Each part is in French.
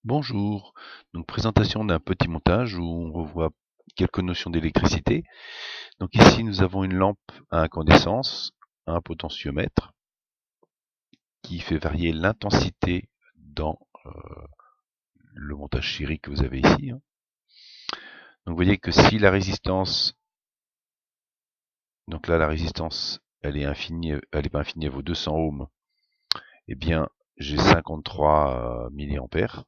Bonjour, donc présentation d'un petit montage où on revoit quelques notions d'électricité. Donc ici nous avons une lampe à incandescence, un potentiomètre qui fait varier l'intensité dans le montage chéri que vous avez ici. Donc vous voyez que si la résistance, donc là la résistance elle est infinie, elle est pas infinie, elle vaut 200 ohms, eh bien j'ai 53 milliampères.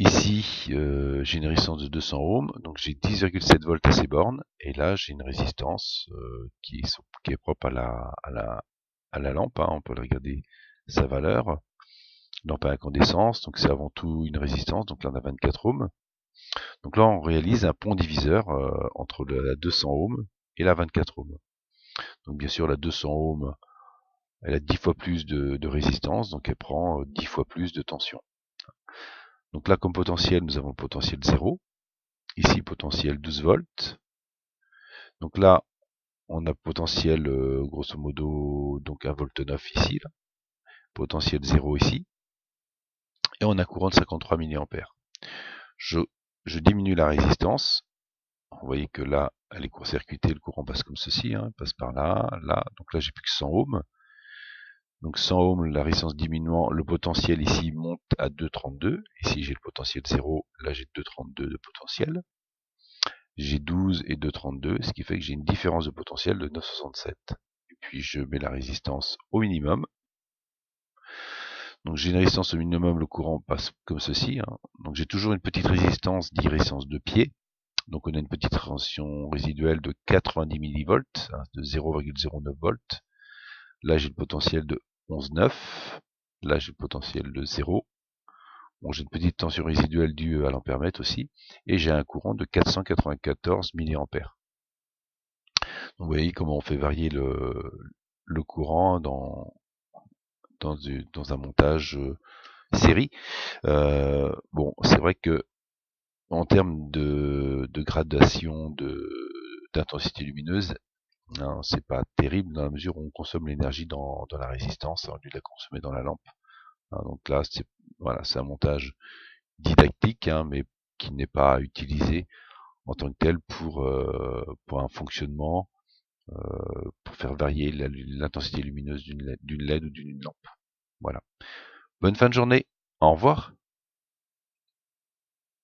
Ici, j'ai une résistance de 200 ohms, donc j'ai 10,7 volts à ces bornes, et là j'ai une résistance qui est propre à la lampe, on peut regarder sa valeur. Lampe à incandescence, donc c'est avant tout une résistance, donc là on a 24 ohms. Donc là on réalise un pont diviseur entre la 200 ohms et la 24 ohms. Donc bien sûr la 200 ohms, elle a 10 fois plus de résistance, donc elle prend 10 fois plus de tension. Donc là comme potentiel, nous avons le potentiel 0. Ici, potentiel 12 volts. Donc là, on a potentiel, grosso modo, donc 1 volt 9 ici. Là. Potentiel 0 ici. Et on a courant de 53 milliampères. Je, je diminue la résistance. Vous voyez que là, elle est court-circuitée. Le courant passe comme ceci. Passe par là, là. Donc là, j'ai plus que 100 ohms. Donc 100 ohms, la résistance diminuant. Le potentiel ici monte à 2,32. Ici, j'ai le potentiel 0. Là, j'ai 2,32 de potentiel. J'ai 12 et 2,32, ce qui fait que j'ai une différence de potentiel de 9,67. Et puis je mets la résistance au minimum. Donc j'ai une résistance au minimum, le courant passe comme ceci. Donc j'ai toujours une petite résistance, dit résistance de pied. Donc on a une petite tension résiduelle de 90 millivolts, de 0,09 volts. Là j'ai le potentiel de 11,9. Là j'ai le potentiel de 0. Bon, j'ai une petite tension résiduelle due à l'ampèremètre aussi. Et j'ai un courant de 494 milliampères. Donc vous voyez comment on fait varier le courant dans un montage série. Bon, c'est vrai que en termes de gradation d'intensité lumineuse, c'est pas terrible dans la mesure où on consomme l'énergie dans la résistance au lieu de la consommer dans la lampe. Donc là, c'est un montage didactique, mais qui n'est pas utilisé en tant que tel pour un fonctionnement, pour faire varier l'intensité lumineuse d'une LED ou d'une lampe. Voilà. Bonne fin de journée. Au revoir.